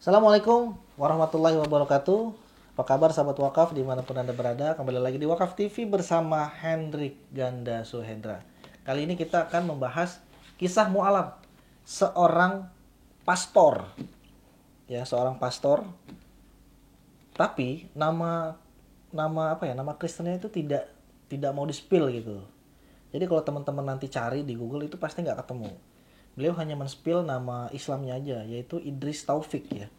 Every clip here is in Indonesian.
Assalamualaikum warahmatullahi wabarakatuh. Apa kabar sahabat wakaf dimanapun Anda berada. Kembali lagi di Wakaf TV bersama Hendrik Ganda Suhendra. Kali ini kita akan membahas kisah mu'alaf seorang pastor. Ya, seorang pastor. Tapi nama Kristennya itu tidak mau di-spill gitu. Jadi kalau teman-teman nanti cari di Google itu pasti nggak ketemu. Beliau hanya men-spill nama Islamnya aja, yaitu Idris Taufik ya.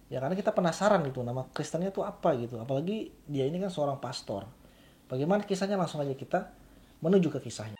Ya karena kita penasaran gitu, nama Kristennya itu apa gitu. Apalagi dia ini kan seorang pastor. Bagaimana kisahnya, langsung aja kita menuju ke kisahnya.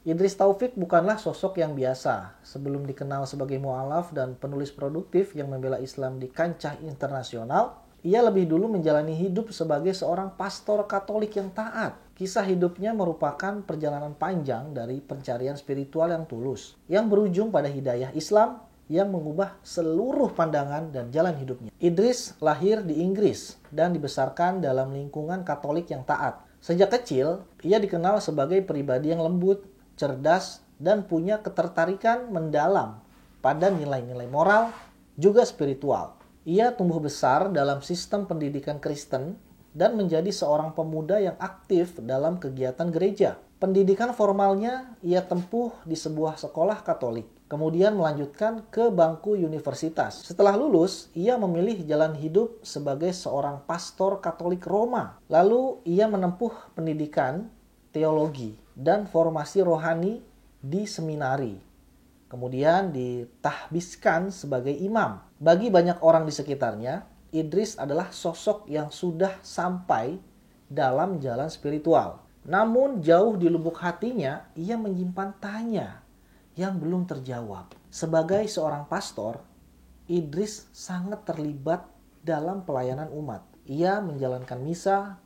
Idris Taufik bukanlah sosok yang biasa. Sebelum dikenal sebagai mu'alaf dan penulis produktif yang membela Islam di kancah internasional, ia lebih dulu menjalani hidup sebagai seorang pastor Katolik yang taat. Kisah hidupnya merupakan perjalanan panjang dari pencarian spiritual yang tulus, yang berujung pada hidayah Islam yang mengubah seluruh pandangan dan jalan hidupnya. Idris lahir di Inggris dan dibesarkan dalam lingkungan Katolik yang taat. Sejak kecil, ia dikenal sebagai pribadi yang lembut, cerdas, dan punya ketertarikan mendalam pada nilai-nilai moral juga spiritual. Ia tumbuh besar dalam sistem pendidikan Kristen dan menjadi seorang pemuda yang aktif dalam kegiatan gereja. Pendidikan formalnya ia tempuh di sebuah sekolah Katolik, kemudian melanjutkan ke bangku universitas. Setelah lulus, ia memilih jalan hidup sebagai seorang pastor Katolik Roma. Lalu ia menempuh pendidikan teologi dan formasi rohani di seminari. Kemudian ditahbiskan sebagai imam. Bagi banyak orang di sekitarnya, Idris adalah sosok yang sudah sampai dalam jalan spiritual. Namun jauh di lubuk hatinya, ia menyimpan tanya yang belum terjawab. Sebagai seorang pastor, Idris sangat terlibat dalam pelayanan umat. Ia menjalankan misa,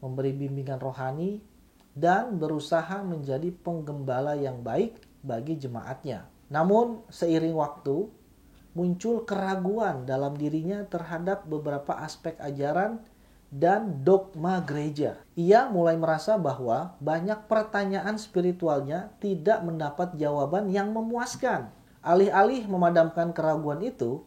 memberi bimbingan rohani, dan berusaha menjadi penggembala yang baik bagi jemaatnya. Namun seiring waktu, muncul keraguan dalam dirinya terhadap beberapa aspek ajaran dan dogma gereja. Ia mulai merasa bahwa banyak pertanyaan spiritualnya tidak mendapat jawaban yang memuaskan. Alih-alih memadamkan keraguan itu,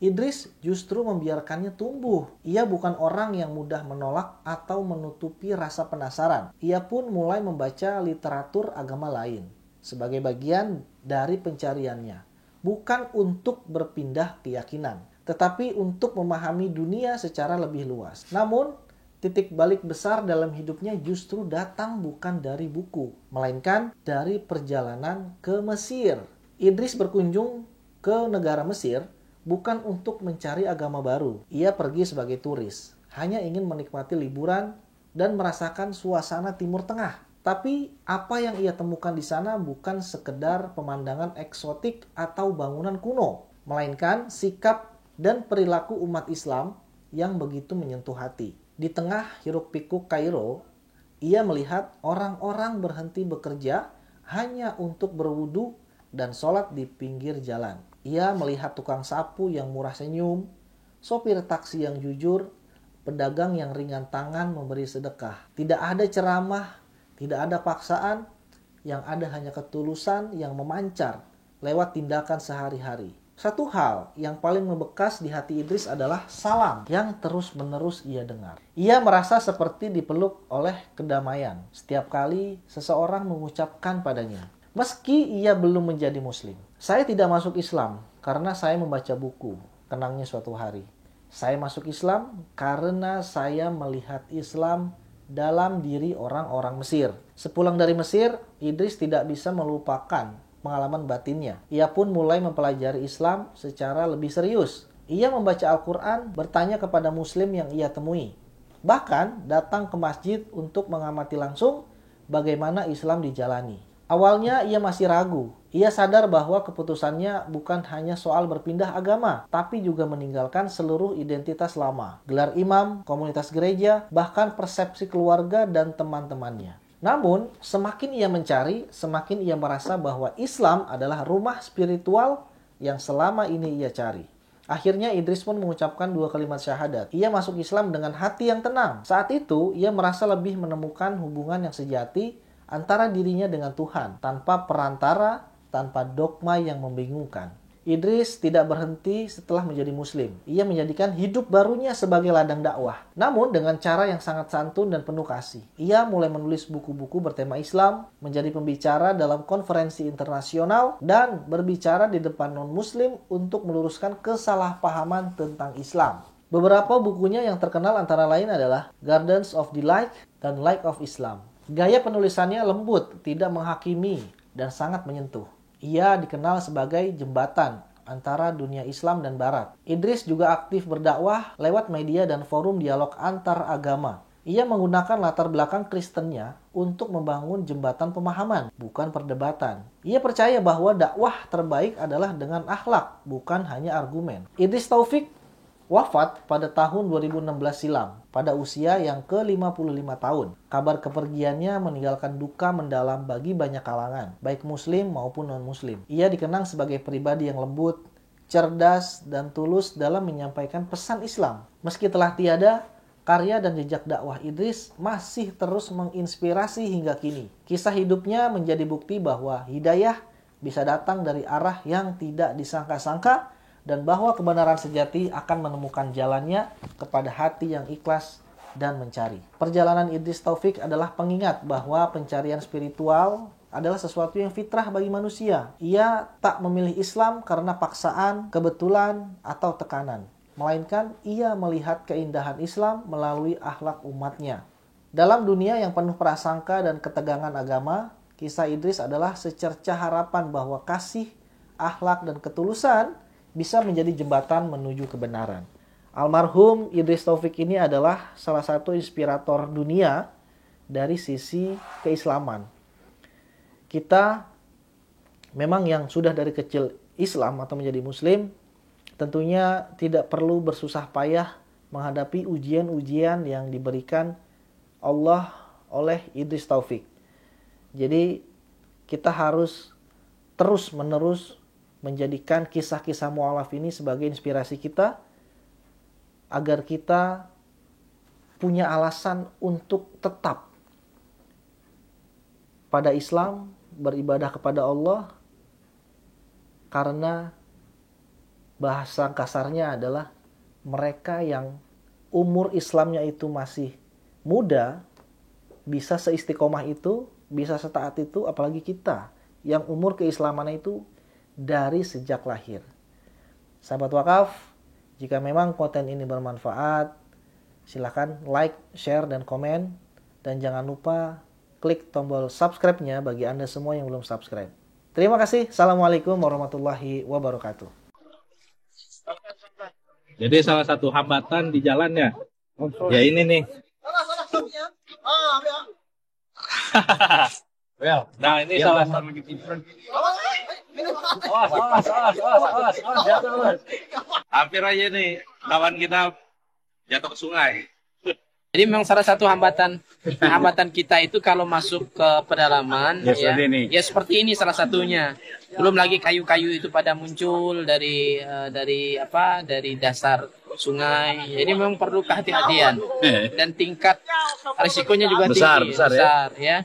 Idris justru membiarkannya tumbuh. Ia bukan orang yang mudah menolak atau menutupi rasa penasaran. Ia pun mulai membaca literatur agama lain sebagai bagian dari pencariannya. Bukan untuk berpindah keyakinan, tetapi untuk memahami dunia secara lebih luas. Namun, titik balik besar dalam hidupnya justru datang bukan dari buku, melainkan dari perjalanan ke Mesir. Idris berkunjung ke negara Mesir bukan untuk mencari agama baru. Ia pergi sebagai turis, hanya ingin menikmati liburan dan merasakan suasana Timur Tengah. Tapi apa yang ia temukan di sana bukan sekedar pemandangan eksotik atau bangunan kuno, melainkan sikap dan perilaku umat Islam yang begitu menyentuh hati. Di tengah hiruk-pikuk Kairo, ia melihat orang-orang berhenti bekerja hanya untuk berwudu dan sholat di pinggir jalan. Ia melihat tukang sapu yang murah senyum, sopir taksi yang jujur, pedagang yang ringan tangan memberi sedekah. Tidak ada ceramah, tidak ada paksaan, yang ada hanya ketulusan yang memancar lewat tindakan sehari-hari. Satu hal yang paling membekas di hati Idris adalah salam yang terus-menerus ia dengar. Ia merasa seperti dipeluk oleh kedamaian setiap kali seseorang mengucapkan padanya, meski ia belum menjadi muslim. Saya tidak masuk Islam karena saya membaca buku, kenangnya suatu hari. Saya masuk Islam karena saya melihat Islam dalam diri orang-orang Mesir. Sepulang dari Mesir, Idris tidak bisa melupakan pengalaman batinnya. Ia pun mulai mempelajari Islam secara lebih serius. Ia membaca Al-Quran, bertanya kepada muslim yang ia temui. Bahkan datang ke masjid untuk mengamati langsung bagaimana Islam dijalani. Awalnya ia masih ragu. Ia sadar bahwa keputusannya bukan hanya soal berpindah agama, tapi juga meninggalkan seluruh identitas lama. Gelar imam, komunitas gereja, bahkan persepsi keluarga dan teman-temannya. Namun, semakin ia mencari, semakin ia merasa bahwa Islam adalah rumah spiritual yang selama ini ia cari. Akhirnya Idris pun mengucapkan 2 kalimat syahadat. Ia masuk Islam dengan hati yang tenang. Saat itu, ia merasa lebih menemukan hubungan yang sejati antara dirinya dengan Tuhan, tanpa perantara, tanpa dogma yang membingungkan. Idris tidak berhenti setelah menjadi muslim. Ia menjadikan hidup barunya sebagai ladang dakwah. Namun dengan cara yang sangat santun dan penuh kasih. Ia mulai menulis buku-buku bertema Islam, menjadi pembicara dalam konferensi internasional, dan berbicara di depan non-muslim untuk meluruskan kesalahpahaman tentang Islam. Beberapa bukunya yang terkenal antara lain adalah Gardens of Delight dan Light of Islam. Gaya penulisannya lembut, tidak menghakimi, dan sangat menyentuh. Ia dikenal sebagai jembatan antara dunia Islam dan Barat. Idris juga aktif berdakwah lewat media dan forum dialog antar agama. Ia menggunakan latar belakang Kristennya untuk membangun jembatan pemahaman, bukan perdebatan. Ia percaya bahwa dakwah terbaik adalah dengan akhlak, bukan hanya argumen. Idris Taufik wafat pada tahun 2016 silam, pada usia yang ke-55 tahun. Kabar kepergiannya meninggalkan duka mendalam bagi banyak kalangan, baik muslim maupun non-muslim. Ia dikenang sebagai pribadi yang lembut, cerdas, dan tulus dalam menyampaikan pesan Islam. Meski telah tiada, karya dan jejak dakwah Idris masih terus menginspirasi hingga kini. Kisah hidupnya menjadi bukti bahwa hidayah bisa datang dari arah yang tidak disangka-sangka, dan bahwa kebenaran sejati akan menemukan jalannya kepada hati yang ikhlas dan mencari. Perjalanan Idris Taufik adalah pengingat bahwa pencarian spiritual adalah sesuatu yang fitrah bagi manusia. Ia tak memilih Islam karena paksaan, kebetulan, atau tekanan, melainkan ia melihat keindahan Islam melalui akhlak umatnya. Dalam dunia yang penuh prasangka dan ketegangan agama, kisah Idris adalah secercah harapan bahwa kasih, akhlak, dan ketulusan bisa menjadi jembatan menuju kebenaran. Almarhum Idris Taufik ini adalah salah satu inspirator dunia dari sisi keislaman. Kita memang yang sudah dari kecil Islam atau menjadi muslim, tentunya tidak perlu bersusah payah menghadapi ujian-ujian yang diberikan Allah oleh Idris Taufik. Jadi kita harus terus-menerus menjadikan kisah-kisah mu'alaf ini sebagai inspirasi kita agar kita punya alasan untuk tetap pada Islam, beribadah kepada Allah, karena bahasa kasarnya adalah mereka yang umur Islamnya itu masih muda bisa seistiqomah itu, bisa setaat itu, apalagi kita yang umur keislamannya itu dari sejak lahir. Sahabat wakaf, jika memang konten ini bermanfaat, silakan like, share, dan komen. Dan jangan lupa klik tombol subscribe-nya bagi Anda semua yang belum subscribe. Terima kasih. Assalamualaikum warahmatullahi wabarakatuh. Jadi salah satu hambatan di jalannya, ya ini nih. Nah ini salah satu. Hampir aja nih kawan kita jatuh ke sungai. Jadi memang salah satu hambatan kita itu kalau masuk ke pedalaman ya seperti ini salah satunya. Belum lagi kayu-kayu itu pada muncul dari dasar sungai. Jadi memang perlu kehati-hatian dan tingkat risikonya juga tinggi, besar ya.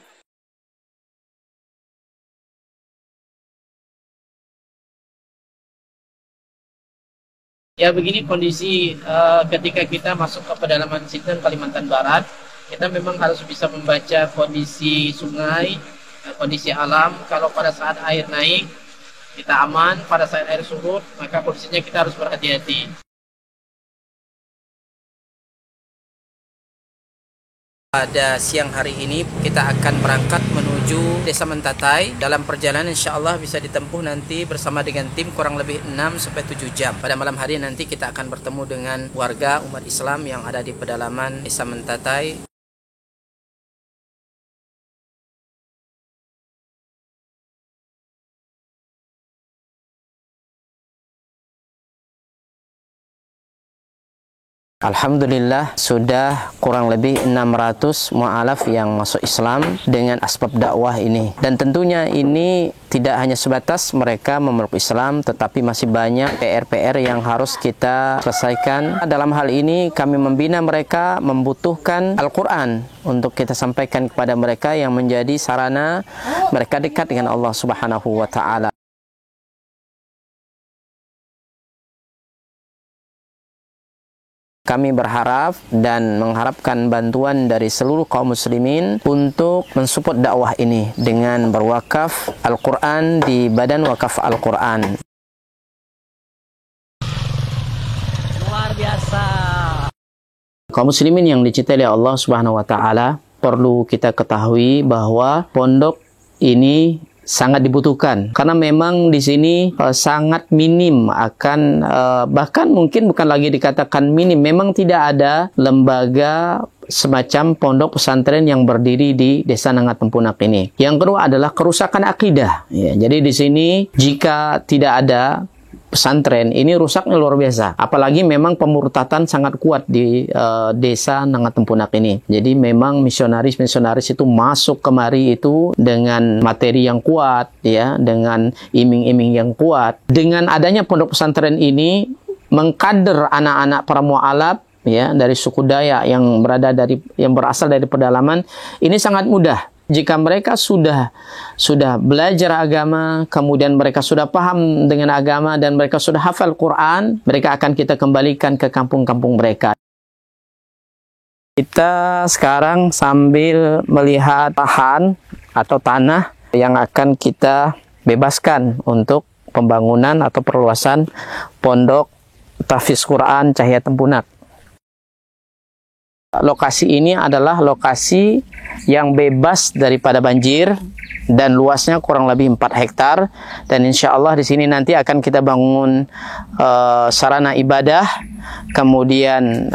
Ya begini kondisi ketika kita masuk ke pedalaman Sinten, Kalimantan Barat, kita memang harus bisa membaca kondisi sungai, kondisi alam. Kalau pada saat air naik, kita aman. Pada saat air surut, maka kondisinya kita harus berhati-hati. Pada siang hari ini kita akan berangkat menuju Desa Mentatai. Dalam perjalanan insya Allah bisa ditempuh nanti bersama dengan tim kurang lebih 6-7 jam. Pada malam hari nanti kita akan bertemu dengan warga umat Islam yang ada di pedalaman Desa Mentatai. Alhamdulillah sudah kurang lebih 600 mu'alaf yang masuk Islam dengan asbab dakwah ini. Dan tentunya ini tidak hanya sebatas mereka memeluk Islam, tetapi masih banyak PR-PR yang harus kita selesaikan. Dalam hal ini kami membina mereka membutuhkan Al-Quran untuk kita sampaikan kepada mereka yang menjadi sarana mereka dekat dengan Allah Subhanahu wa Ta'ala. Kami berharap dan mengharapkan bantuan dari seluruh kaum muslimin untuk mensupport dakwah ini dengan berwakaf Al-Quran di Badan Wakaf Al-Quran. Luar biasa. Kaum muslimin yang dicintai oleh Allah Subhanahu wa Ta'ala, perlu kita ketahui bahwa pondok ini sangat dibutuhkan karena memang di sini sangat minim akan bahkan mungkin bukan lagi dikatakan minim, memang tidak ada lembaga semacam pondok pesantren yang berdiri di Desa Nangatempunak ini. Yang kedua adalah kerusakan akidah. Ya, jadi di sini jika tidak ada pesantren ini rusaknya luar biasa. Apalagi memang pemurtatan sangat kuat di Desa Nangatempunak ini. Jadi memang misionaris-misionaris itu masuk kemari itu dengan materi yang kuat, ya, dengan iming-iming yang kuat. Dengan adanya pondok pesantren ini mengkader anak-anak para mu'alaf, ya, dari suku Dayak yang berasal dari pedalaman ini sangat mudah. Jika mereka sudah belajar agama, kemudian mereka sudah paham dengan agama dan mereka sudah hafal Quran, mereka akan kita kembalikan ke kampung-kampung mereka. Kita sekarang sambil melihat lahan atau tanah yang akan kita bebaskan untuk pembangunan atau perluasan pondok tahfiz Quran Cahaya Tempunak. Lokasi ini adalah lokasi yang bebas daripada banjir dan luasnya kurang lebih 4 hektar, dan insya Allah di sini nanti akan kita bangun sarana ibadah, kemudian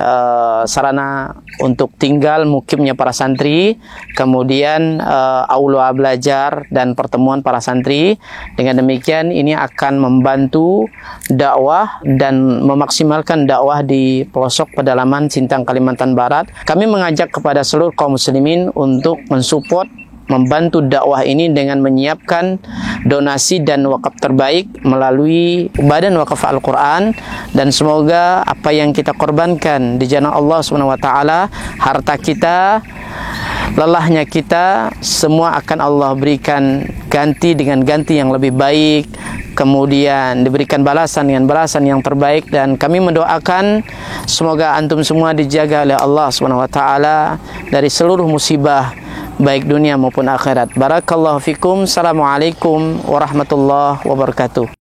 sarana untuk tinggal mukimnya para santri, kemudian aula belajar dan pertemuan para santri. Dengan demikian ini akan membantu dakwah dan memaksimalkan dakwah di pelosok pedalaman Sintang, Kalimantan Barat. Kami mengajak kepada seluruh kaum muslimin untuk mensupport, membantu dakwah ini dengan menyiapkan donasi dan wakaf terbaik melalui Badan Wakaf Al-Quran, dan semoga apa yang kita korbankan di jalan Allah SWT, harta kita, lelahnya kita, semua akan Allah berikan ganti dengan ganti yang lebih baik, kemudian diberikan balasan dengan balasan yang terbaik. Dan kami mendoakan semoga antum semua dijaga oleh Allah SWT dari seluruh musibah baik dunia maupun akhirat. Barakallahu fikum. Assalamualaikum warahmatullahi wabarakatuh.